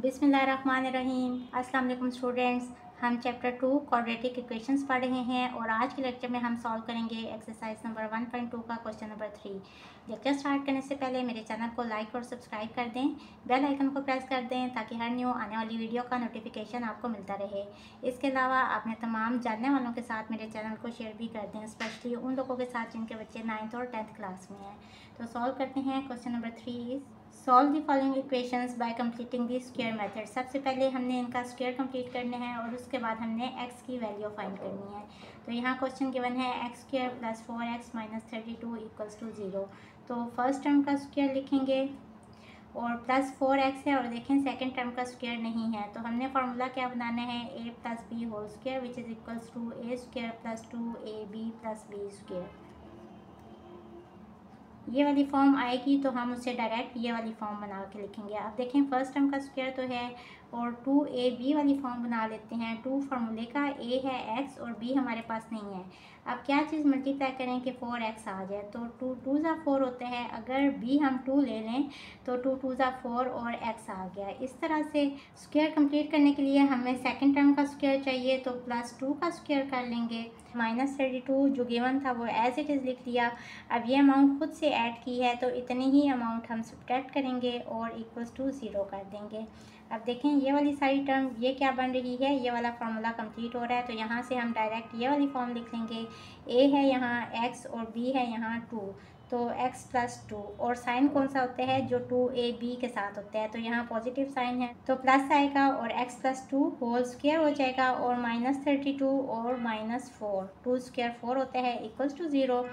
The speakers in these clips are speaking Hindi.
बिस्मिल्लाहिर्रहमानिर्रहीम। अस्सलाम वालेकुम स्टूडेंट्स। हम चैप्टर 2 क्वाड्रेटिक इक्वेशंस पढ़ रहे हैं और आज के लेक्चर में हम सॉल्व करेंगे एक्सरसाइज नंबर 1.2 का क्वेश्चन नंबर 3। लेक्चर स्टार्ट करने से पहले मेरे चैनल को लाइक और सब्सक्राइब कर दें, बेल आइकन को प्रेस कर दें ताकि हर न्यू आने वाली वीडियो का नोटिफिकेशन आपको मिलता रहे। इसके अलावा अपने तमाम जानने वालों के साथ मेरे चैनल को शेयर भी कर दें, स्पेशली उन लोगों के साथ जिनके बच्चे 9th और 10th क्लास में हैं। तो सॉल्व करते हैं। Question number 3 solve the following equations bye completing the square method. सबसे पहले हमने इनका स्क्वायर कंप्लीट करना है और उसके बाद हमने x की वैल्यू फाइंड करनी है। तो यहाँ क्वेश्चन गिवन है x square plus 4x minus 32 equals to 0। तो फर्स्ट टर्म का स्क्वायर लिखेंगे और प्लस 4x है और देखें सेकंड टर्म का स्क्वायर नहीं है, तो हमने फार्मूला क्या बनाना है, a plus B whole square which is equals to a square plus 2ab plus b square. ये वाली फॉर्म आएगी तो हम उससे डायरेक्ट ये वाली फॉर्म बना के लिखेंगे। अब देखें फर्स्ट टर्म का स्क्वायर तो है और 2ab वाली फॉर्म बना लेते हैं। 2 फार्मूले का, a है x और b हमारे पास नहीं है। अब क्या चीज़ मल्टीप्लाई करें कि 4x आ जाए, तो 2 2 ज़ा 4 होते हैं। अगर b हम 2 ले लें तो 2 2 ज़ा 4 और x आ गया। इस तरह से स्क्वायर कंप्लीट करने के लिए हमें सेकंड टर्म का स्क्वायर चाहिए, तो प्लस 2 का स्क्वायर कर लेंगे। माइनस 32 जो गिवन था वो एज इट इज़ लिख दिया। अब ये अमाउंट खुद से ऐड की है तो इतनी ही अमाउंट हम सब्ट्रैक्ट करेंगे और इक्वल्स टू 0 कर देंगे। अब देखें ये वाली सारी टर्म ये क्या बन रही है, ये वाला फार्मूला कंप्लीट हो रहा है, तो यहाँ से हम डायरेक्ट ये वाली फॉर्म लिख लेंगे। a है यहाँ x और b है यहाँ 2, तो x प्लस 2 और साइन कौन सा होता है, जो 2ab के साथ होता है, तो यहाँ पॉजिटिव साइन है तो प्लस आएगा और x प्लस 2 होल स्क्वायर हो जाएगा और माइनस 32 और माइनस 4, 2 स्क्वायर 4 होता है इक्वल्स टू 0।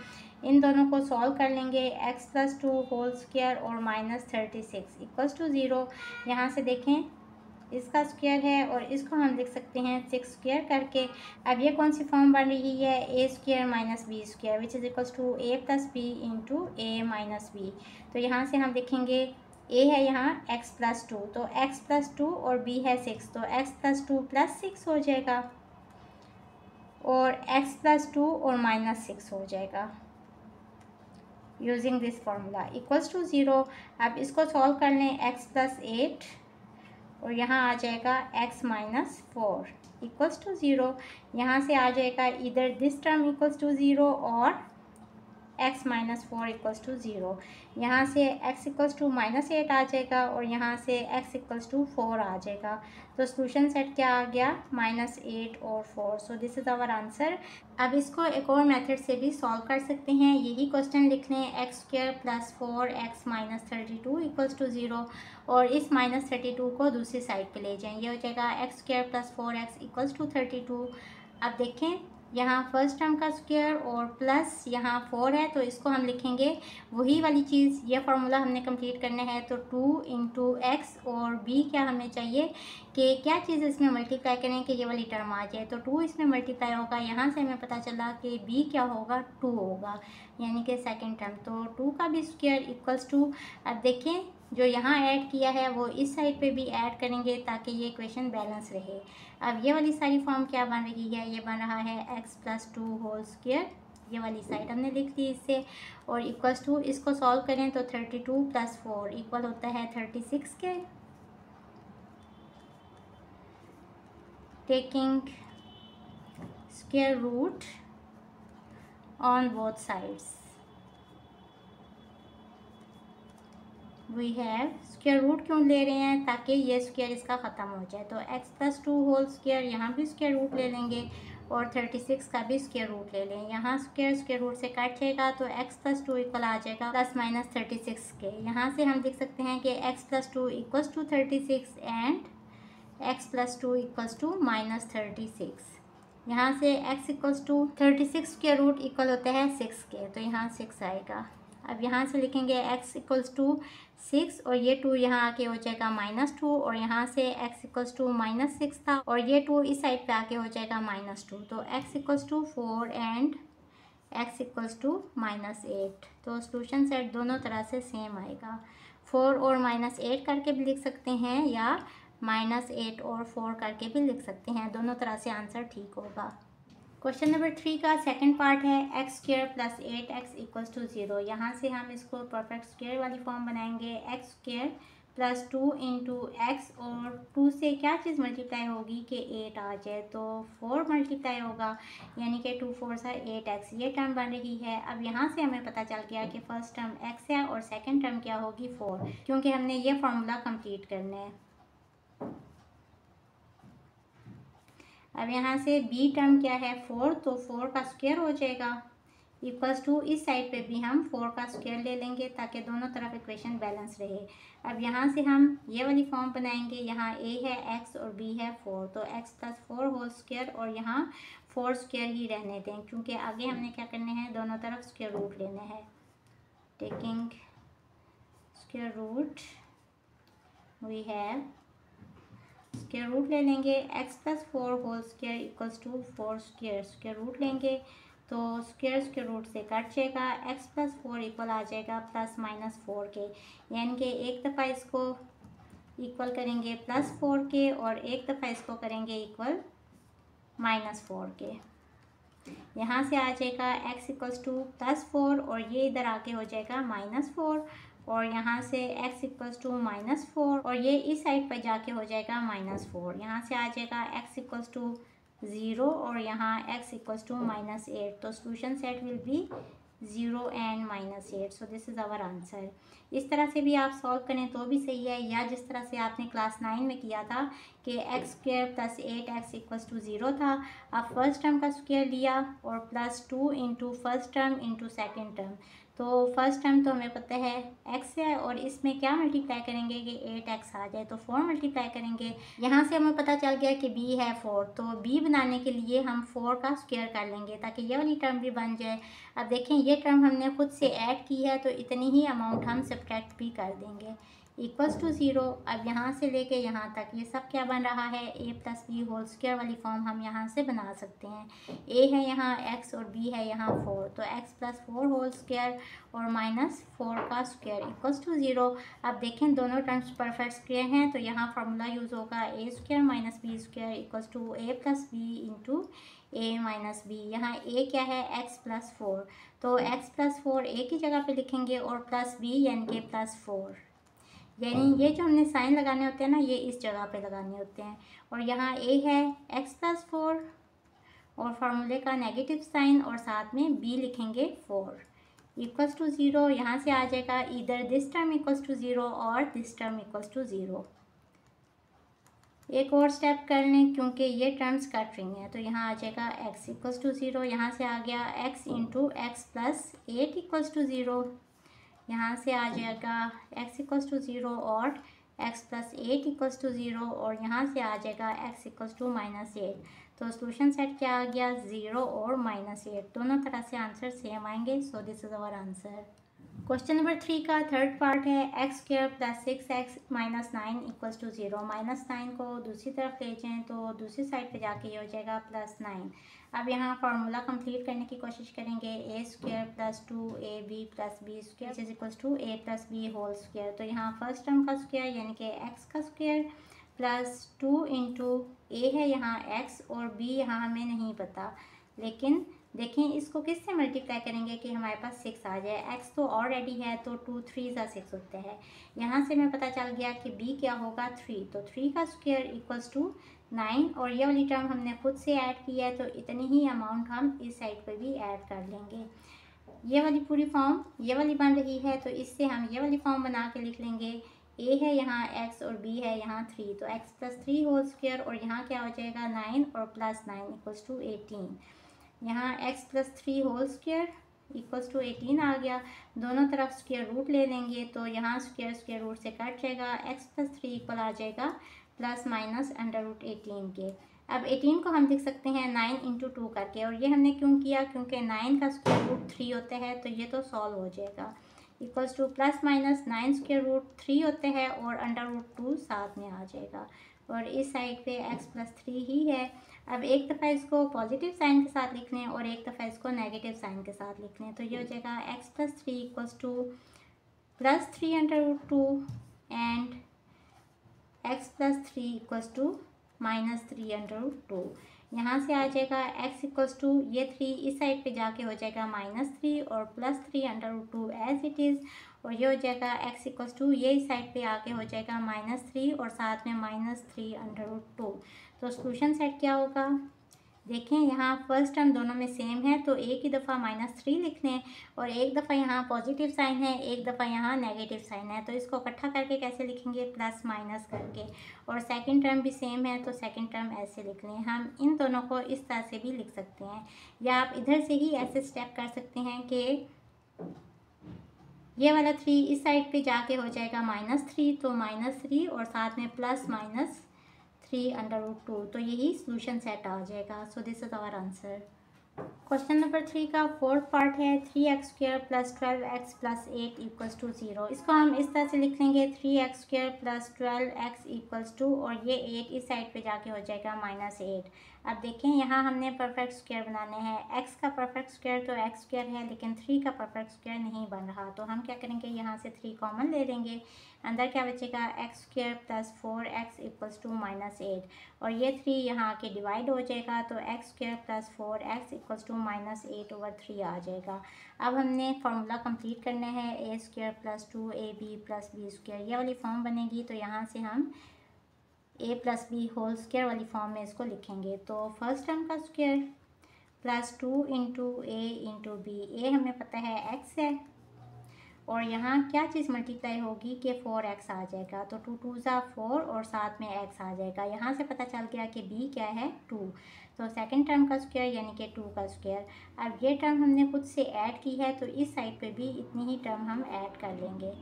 इन दोनों को सॉल्व कर लेंगे। x प्लस 2 होल स्क्वायर और माइनस 36 इक्वल्स टू 0। यहाँ से देखें इसका स्क्वायर है और इसको हम लिख सकते हैं 6 स्क्वायर करके। अब ये कौन सी फॉर्म बन रही है, a square minus b square which is equals to a plus b into a minus b. तो यहाँ से हम लिखेंगे a है यहाँ x प्लस 2, तो x प्लस 2 और b है 6, तो x प्लस 2 प्लस 6 हो जाएगा और x प्लस 2 और माइनस 6 हो जाएगा using this formula equals to 0। अब इसको सॉल्व कर लें, x प्लस 8 और यहाँ आ जाएगा x माइनस 4 इक्वल्स टू 0। यहाँ से आ जाएगा इधर दिस टर्म इक्वल्स टू 0 और x माइनस 4 इक्वल्स टू 0। यहाँ से x इक्वल्स टू माइनस 8 आ जाएगा और यहाँ से x इक्वल्स टू 4 आ जाएगा। तो सोल्यूशन सेट क्या आ गया, माइनस 8 और 4। So this is our answer. अब इसको एक और मेथड से भी सॉल्व कर सकते हैं। यही क्वेश्चन लिख लें, x square plus 4x minus 32 equals to 0 और इस माइनस 32 को दूसरी साइड पे ले जाएं। ये हो जाएगा x square plus 4x equals to 32। अब देखें यहाँ फर्स्ट टर्म का स्क्वायर और प्लस यहाँ 4 है, तो इसको हम लिखेंगे वही वाली चीज़, ये फार्मूला हमने कंप्लीट करना है। तो 2 इंटू एक्स और b क्या हमें चाहिए कि क्या चीज़ इसमें मल्टीप्लाई करें कि ये वाली टर्म आ जाए, तो 2 इसमें मल्टीप्लाई होगा। यहाँ से हमें पता चला कि b क्या होगा, 2 होगा, यानी कि सेकंड टर्म। तो 2 का भी स्क्वायर इक्वल्स टू, अब देखें जो यहाँ ऐड किया है वो इस साइड पे भी ऐड करेंगे ताकि ये इक्वेशन बैलेंस रहे। अब ये वाली सारी फॉर्म क्या बन रही है, ये बन रहा है x प्लस 2 होल स्क्वायर, ये वाली साइड हमने लिख दी इससे, और इक्वल्स टू इसको सॉल्व करें तो 32 प्लस 4 इक्वल होता है 36 के। Taking square root on both sides we have, square root क्यों ले रहे हैं, ताकि ये स्क्वायर इसका ख़त्म हो जाए। तो x प्लस 2 होल स्क्वायर, यहाँ भी स्क्वायर रूट ले लेंगे और 36 का भी स्क्वायर रूट ले लें। यहाँ स्क्वायर रूट से कट जाएगा तो x प्लस 2 इक्वल आ जाएगा प्लस माइनस 36 के। यहाँ से हम देख सकते हैं कि x plus 2 equals to 36 and x plus 2 equals to minus 36। यहाँ से x equals to 36 square root equal होता है 6 के, तो यहाँ 6 आएगा। अब यहाँ से लिखेंगे x इक्वल्स टू 6 और ये 2 यहाँ आके हो जाएगा माइनस 2 और यहाँ से x इक्वल्स टू माइनस 6 था और ये 2 इस साइड पे आके हो जाएगा माइनस 2, तो x equals to 4 and x equals to minus 8। तो सोल्यूशन सेट दोनों तरह से सेम आएगा। 4 और माइनस 8 करके भी लिख सकते हैं या माइनस 8 और 4 करके भी लिख सकते हैं, दोनों तरह से आंसर ठीक होगा। क्वेश्चन नंबर 3 का सेकंड पार्ट है x square plus 8x equals to 0। यहाँ से हम इसको परफेक्ट स्क्वायर वाली फॉर्म बनाएंगे। x square plus 2 into x, और 2 से क्या चीज़ मल्टीप्लाई होगी कि 8 आ जाए, तो 4 मल्टीप्लाई होगा, यानी कि 2 4 सा 8x, ये टर्म बन रही है। अब यहाँ से हमें पता चल गया कि फर्स्ट टर्म x है और सेकंड टर्म क्या होगी 4, क्योंकि हमने ये फार्मूला कंप्लीट करना है। अब यहाँ से b टर्म क्या है 4, तो 4 का स्क्वायर हो जाएगा, इक्वल्स टू इस साइड पे भी हम 4 का स्क्वायर ले लेंगे ताकि दोनों तरफ इक्वेशन बैलेंस रहे। अब यहाँ से हम ये वाली फॉर्म बनाएंगे, यहाँ a है x और b है 4, तो x प्लस 4 होल स्क्वायर, और यहाँ 4 स्क्वायर ही रहने दें क्योंकि आगे हमने क्या करने हैं, दोनों तरफ स्क्वायर रूट लेना है। Taking square root we have, square root ले लेंगे, x plus 4 whole square equals to 4 square, square root लेंगे तो स्क्वायर स्क्वायर रूट से कट जाएगा, x प्लस 4 इक्वल आ जाएगा प्लस माइनस 4 के, यानी कि एक दफ़ा इसको इक्वल करेंगे प्लस 4 के और एक दफ़ा इसको करेंगे इक्वल माइनस 4 के। यहाँ से आ जाएगा x इक्वल्स टू प्लस 4 और ये इधर आके हो जाएगा माइनस 4, और यहाँ से x इक्वल्स टू माइनस 4 और ये इस साइड पर जाके हो जाएगा माइनस 4। यहाँ से आ जाएगा x इक्वल्स टू 0 और यहाँ x इक्वल्स टू माइनस 8, तो solution set will be 0 and minus 8, so this is our answer. इस तरह से भी आप सॉल्व करें तो भी सही है, या जिस तरह से आपने क्लास 9 में किया था कि x square plus 8x equals to 0 था, आप फर्स्ट टर्म का स्क्वायर लिया और plus 2 into first term into second term, तो फर्स्ट टर्म तो हमें पता है x है और इसमें क्या मल्टीप्लाई करेंगे कि 8x आ जाए, तो 4 मल्टीप्लाई करेंगे। यहाँ से हमें पता चल गया कि b है 4, तो b बनाने के लिए हम 4 का स्क्वायर कर लेंगे ताकि ये वाली टर्म भी बन जाए। अब देखें ये टर्म हमने खुद से ऐड की है तो इतनी ही अमाउंट हम सब्ट्रैक्ट भी कर देंगे, इक्वल्स टू 0। अब यहाँ से लेके यहाँ तक ये सब क्या बन रहा है, a plus B whole square वाली फॉर्म हम यहाँ से बना सकते हैं। a है यहाँ x और b है यहाँ 4, तो x प्लस 4 होल स्क्वायर और माइनस 4 का स्क्वायर इक्वल्स टू 0। अब देखें दोनों टर्म्स परफेक्ट स्क्वायर हैं तो यहाँ फार्मूला यूज़ होगा a square minus b square equals to a plus b into a minus b. यहाँ a क्या है x प्लस 4, तो x प्लस 4 a की जगह पे लिखेंगे और प्लस b यानी कि प्लस 4, यानी ये जो हमने साइन लगाने होते हैं ना ये इस जगह पे लगाने होते हैं। और यहाँ a है x प्लस 4 और फार्मूले का नेगेटिव साइन और साथ में b लिखेंगे 4 इक्वल्स टू 0। यहाँ से आ जाएगा इधर दिस टर्म इक्वल्स टू 0 और दिस टर्म इक्वल्स टू 0। एक और स्टेप कर लें क्योंकि ये टर्म्स कट रही हैं, तो यहाँ आ जाएगा x इक्वल्स टू 0, यहाँ से आ गया x into x plus 8 equals to 0, यहाँ से आ जाएगा x इक्वल्स टू 0 और x प्लस 8 इक्वल्स टू 0, और यहाँ से आ जाएगा x इक्वल्स टू माइनस 8। तो सोल्यूशन सेट क्या आ गया, 0 और माइनस 8, दोनों तरह से आंसर सेम आएंगे। So this is our answer. Question number 3 का थर्ड पार्ट है x square plus 6x minus 9 equals to 0। Minus 9 को दूसरी तरफ ले जाएं तो दूसरी साइड पे जाके ये हो जाएगा प्लस 9। अब यहाँ फार्मूला कंप्लीट करने की कोशिश करेंगे, A square plus 2ab plus B square is equals to a plus B whole square. तो यहाँ फर्स्ट टर्म का स्क्वायर यानी कि x का स्क्वायर प्लस 2 इंटू a है यहाँ x और b यहाँ हमें नहीं पता, लेकिन देखें इसको किससे मल्टीप्लाई करेंगे कि हमारे पास 6 आ जाए। x तो ऑलरेडी है तो 2 3 सा 6 होता है। यहाँ से हमें पता चल गया कि b क्या होगा 3, तो 3 का स्क्वायर इक्वल्स टू 9 और ये वाली टर्म हमने खुद से ऐड की है तो इतनी ही अमाउंट हम इस साइड पर भी ऐड कर लेंगे। ये वाली पूरी फॉर्म ये वाली बन रही है तो इससे हम ये वाली फॉर्म बना के लिख लेंगे। a है यहाँ x और b है यहाँ 3, तो x प्लस 3 होल स्क्वायर और यहाँ क्या हो जाएगा 9 और प्लस 9 इक्वल्स टू 18। यहाँ x plus 3 whole square equals to 18 आ गया, दोनों तरफ स्क्वायर रूट ले लेंगे तो यहाँ स्क्वायर स्क्वायर रूट से कट जाएगा, x प्लस 3 इक्वल आ जाएगा प्लस माइनस अंडर रूट 18 के। अब 18 को हम लिख सकते हैं 9 इंटू 2 करके, और ये हमने क्यों किया क्योंकि 9 का स्क्वायर रूट 3 होता है तो ये तो सॉल्व हो जाएगा, equals to plus minus 9 square root 3 होते हैं और अंडर रूट 2 साथ में आ जाएगा, और इस साइड पे x प्लस 3 ही है। अब एक दफ़ा इसको पॉजिटिव साइन के साथ लिख लें और एक दफ़ा इसको नेगेटिव साइन के साथ लिख लें, तो ये हो जाएगा x plus 3 equals to plus 3 under root 2 and x plus 3 equals to minus 3 under root 2। यहाँ से आ जाएगा x इक्वल्स टू ये 3 इस साइड पे जाके हो जाएगा -3 और +3/√2 एज इट इज़, और ये हो जाएगा x इक्वल्स टू ये इस साइड पे आके हो जाएगा -3 और साथ में -3/√2। तो सॉल्यूशन सेट क्या होगा, देखें यहाँ फर्स्ट टर्म दोनों में सेम है तो एक ही दफ़ा -3 लिख लें, और एक दफ़ा यहाँ पॉजिटिव साइन है, एक दफ़ा यहाँ नेगेटिव साइन है, तो इसको इकट्ठा करके कैसे लिखेंगे, प्लस माइनस करके। और सेकंड टर्म भी सेम है तो सेकंड टर्म ऐसे लिख लें। हम इन दोनों को इस तरह से भी लिख सकते हैं, या आप इधर से ही ऐसे स्टेप कर सकते हैं कि ये वाला 3 इस साइड पे जाके हो जाएगा -3, तो -3 और साथ में प्लस माइनस 3/√2, तो यही सॉल्यूशन सेट आ जाएगा। So this is our answer. Question number 3 का फोर्थ पार्ट है 3x² + 12x + 8 = 0। इसको हम इस तरह से लिख लेंगे 3x² + 12x = 2, और ये 8 इस साइड पे जाके हो जाएगा -8। अब देखें यहाँ हमने परफेक्ट स्क्वायर बनाने हैं, x का परफेक्ट स्क्वायर तो x² है, लेकिन 3 का परफेक्ट स्क्वायर नहीं बन रहा, तो हम क्या करेंगे, यहाँ से 3 कॉमन ले लेंगे। अंदर क्या बचेगा, x² + 4x = -8, और ये 3 यहाँ आके डिवाइड हो जाएगा, तो x² + 4x = -8/3 आ जाएगा। अब हमने फार्मूला कंप्लीट करना है, a² + 2ab + b², ये वाली फॉर्म बनेगी, तो यहाँ से हम a + b होल स्क्वायर वाली फॉर्म में इसको लिखेंगे। तो फर्स्ट टर्म का स्क्वायर +2 × a × b, a हमें पता है x है, और यहाँ क्या चीज़ मल्टीप्लाई होगी कि 4x आ जाएगा, तो 2 2 ज़ा 4 और साथ में x आ जाएगा। यहाँ से पता चल गया कि b क्या है, 2, तो सेकंड टर्म का स्क्वायर यानी कि 2 का स्क्वायर। अब ये टर्म हमने खुद से ऐड की है, तो इस साइड पे भी इतनी ही टर्म हम ऐड कर लेंगे।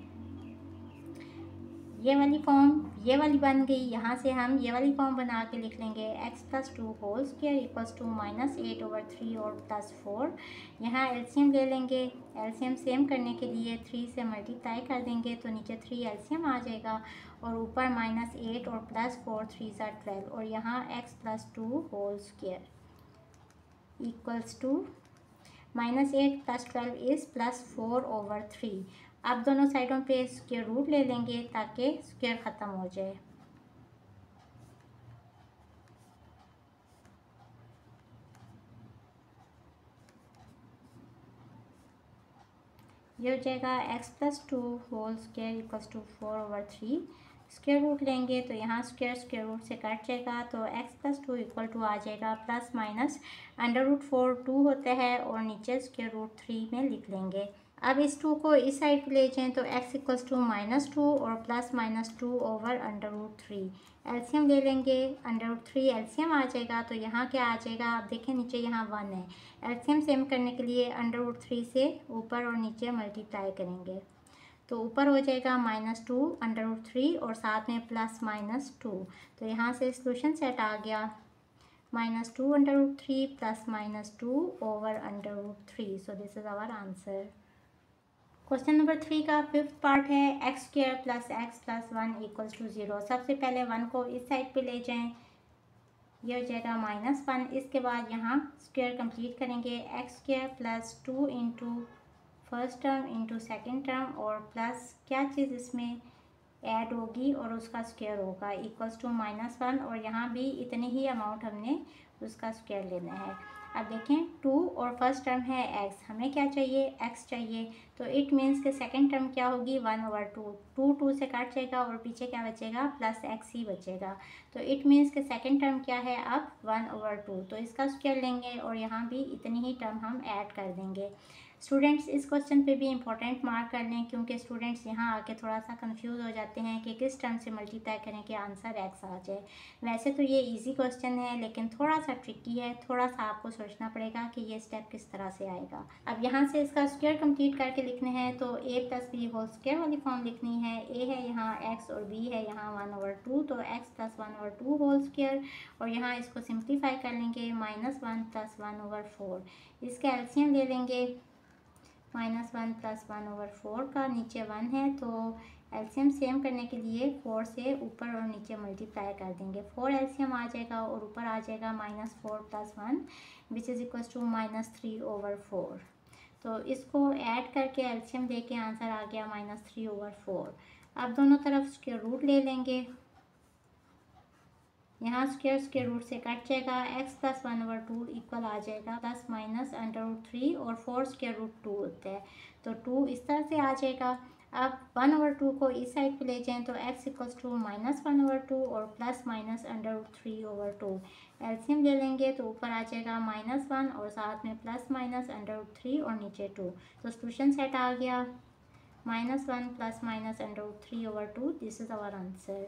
ये वाली फॉर्म ये वाली बन गई, यहाँ से हम ये वाली फॉर्म बना के लिख लेंगे x + 2 होल स्क्वायर = -8/3 और +4। यहाँ एलसीएम ले लेंगे, एलसीएम सेम करने के लिए 3 से मल्टीप्लाई कर देंगे, तो नीचे 3 एलसीएम आ जाएगा, और ऊपर -8 और +4 3 × 12, और यहाँ x + 2 होल स्क्वायर = -8 + 12 इज़ +4/3। अब दोनों साइडों पे स्क्वायर रूट ले लेंगे ताकि स्क्वायर ख़त्म हो जाए। ये हो जाएगा x + 2 whole square = 4/3। Square root लेंगे तो यहाँ स्क्वायर रूट से कट जाएगा, तो x + 2 = आ जाएगा प्लस माइनस √4 2 होता है, और नीचे √3 में लिख लेंगे। अब इस 2 को इस साइड पे ले जाएं तो x = -2 और +-2/√3। एलसीएम ले लेंगे, √3 एलसीएम आ जाएगा, तो यहाँ क्या आ जाएगा, आप देखें नीचे यहाँ 1 है। एलसीएम सेम करने के लिए √3 से ऊपर और नीचे मल्टीप्लाई करेंगे, तो ऊपर हो जाएगा -2/√3 और साथ में +-2, तो यहाँ से सॉल्यूशन सेट आ गया, -2/√3 +-2/√3। So this is our answer. Question number 3 का फिफ्थ पार्ट है x² + x + 1 = 0। सबसे पहले 1 को इस साइड पे ले जाएं, ये हो जाएगा -1। इसके बाद यहाँ स्क्वायर कंप्लीट करेंगे, x² + 2 × first term × second term, और प्लस क्या चीज़ इसमें ऐड होगी और उसका स्क्वायर होगा =-1, और यहाँ भी इतने ही अमाउंट हमने उसका स्क्वायर लेना है। अब देखें 2 और फर्स्ट टर्म है x, हमें क्या चाहिए, x चाहिए, तो इट मीन्स के सेकंड टर्म क्या होगी 1/2। 2 से काट जाएगा और पीछे क्या बचेगा, +x ही बचेगा, तो इट मीन्स के सेकंड टर्म क्या है अब 1/2, तो इसका स्क्वायर लेंगे और यहाँ भी इतनी ही टर्म हम ऐड कर देंगे। स्टूडेंट्स इस क्वेश्चन पे भी इंपॉर्टेंट मार्क कर लें, क्योंकि स्टूडेंट्स यहाँ आके थोड़ा सा कंफ्यूज हो जाते हैं कि किस टर्म से मल्टीप्लाई करें कि आंसर x आ जाए। वैसे तो ये इजी क्वेश्चन है, लेकिन थोड़ा सा ट्रिकी है, थोड़ा सा आपको सोचना पड़ेगा कि ये स्टेप किस तरह से आएगा। अब यहाँ से इसका स्क्वायर कंप्लीट करके लिखने हैं, तो a + b होल स्क्वायर वाली फॉर्म लिखनी है। a है यहाँ x और b है यहाँ 1/2, तो x + 1/2 होल स्क्वायर, और यहाँ इसको सिंप्लीफाई कर लेंगे, -1 + 1/4। इसका एलसीएम ले लेंगे, -1 + 1/4 का, नीचे 1 है, तो एलसीएम सेम करने के लिए 4 से ऊपर और नीचे मल्टीप्लाई कर देंगे। 4 एलसीएम आ जाएगा और ऊपर आ जाएगा -4 + 1 विच इज़ इक्वल्स टू -3/4। तो इसको ऐड करके एलसीएम देके आंसर आ गया -3/4। अब दोनों तरफ स्क्वायर रूट ले लेंगे, यहाँ स्क्वायर रूट से कट जाएगा, x प्लस 1/2 इक्वल आ जाएगा प्लस माइनस √3 और 4 स्क्वायर रूट 2 होता है तो 2 इस तरह से आ जाएगा। अब 1/2 को इस साइड पे ले जाएं तो x इक्वल्स टू -1/2 और प्लस माइनस √3/2। एलसीएम ले लेंगे तो ऊपर आ जाएगा -1 और साथ में प्लस माइनस √3 और नीचे 2। तो सोल्यूशन सेट आ गया -1 plus minus √3/2। This is our answer.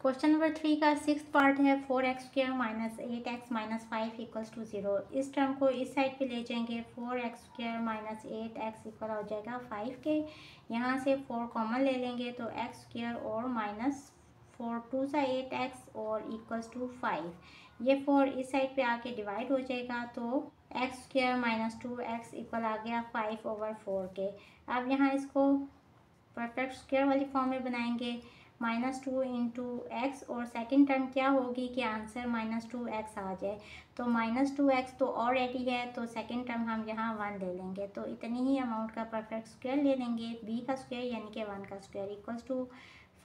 Question number 3 का 6th पार्ट है 4x² minus 8x minus 5 equals to 0। इस टर्म को इस साइड पे ले जाएंगे, 4x² माइनस 8x इक्वल हो जाएगा 5 के। यहाँ से 4 कॉमन ले लेंगे तो x² और माइनस 4 2 सा 8x और इक्वल्स टू 5। ये 4 इस साइड पे आके डिवाइड हो जाएगा तो x² माइनस 2x इक्वल आ गया 5/4 के। अब यहाँ इसको परफेक्ट स्क्वायर वाली फॉर्म में बनाएंगे, -2 इंटू एक्स और सेकेंड टर्म क्या होगी कि आंसर -2x आ जाए। तो -2x तो ऑलरेडी है तो सेकेंड टर्म हम यहाँ 1 ले लेंगे तो इतनी ही अमाउंट का परफेक्ट स्क्वायर ले लेंगे, b का स्क्वायर यानी कि 1 का स्क्वायर इक्वल्स टू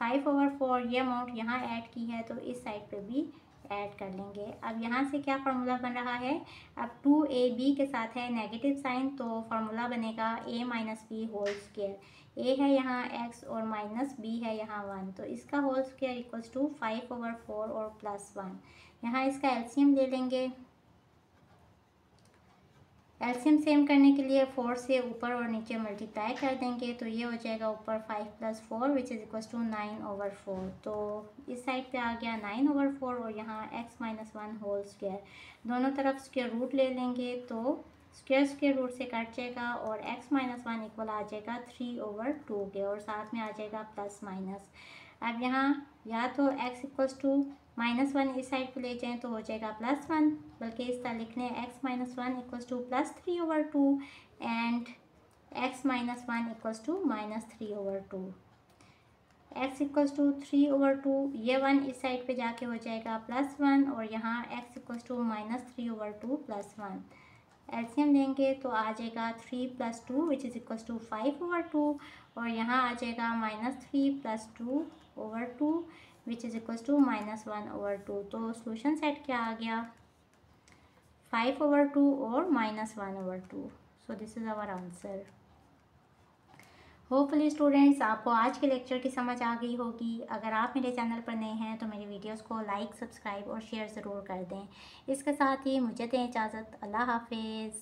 5/4। ये अमाउंट यहाँ ऐड की है तो इस साइड पे भी ऐड कर लेंगे। अब यहाँ से क्या फार्मूला बन रहा है, अब 2ab के साथ है नेगेटिव साइन तो फार्मूला बनेगा a minus b whole square. a है यहाँ x और माइनस b है यहाँ 1 तो इसका होल स्क्वायर इक्वल्स टू 5/4 और प्लस 1। यहाँ इसका एलसीएम ले लेंगे। एलसीएम सेम करने के लिए 4 से ऊपर और नीचे मल्टीप्लाई कर देंगे तो ये हो जाएगा ऊपर 5 + 4 विच इज़ इक्वल्स टू 9/4। तो इस साइड पे आ गया 9/4 और यहाँ x माइनस 1 होल स्क्वायर। दोनों तरफ स्क्वायर रूट ले लेंगे तो स्क्वायर रूट से कट जाएगा और x माइनस 1 इक्वल आ जाएगा 3/2 के और साथ में आ जाएगा प्लस माइनस। अब यहाँ या तो x इक्वल्स टू -1 इस साइड पे ले जाएं तो हो जाएगा +1, बल्कि इस तरह लिख लें x minus 1 equals to +3/2 and x minus 1 equals to -3/2। x equals to 3/2 ये 1 इस साइड पे जाके हो जाएगा +1 और यहाँ x इक्वल्स टू -3/2 +1। एलसीएम लेंगे तो आ जाएगा 3 + 2 विच इज़ इक्वल्स टू 5/2 और यहाँ आ जाएगा -3 + 2/2 विच इज़ इक्वल्स टू -1/2। तो सोल्यूशन सेट क्या आ गया 5/2 और -1/2। So this is our answer. Hopefully students आपको आज के लेक्चर की समझ आ गई होगी। अगर आप मेरे चैनल पर नए हैं तो मेरी वीडियोस को लाइक, सब्सक्राइब और शेयर ज़रूर कर दें। इसके साथ ही मुझे दें इजाज़त। अल्लाह हाफिज़।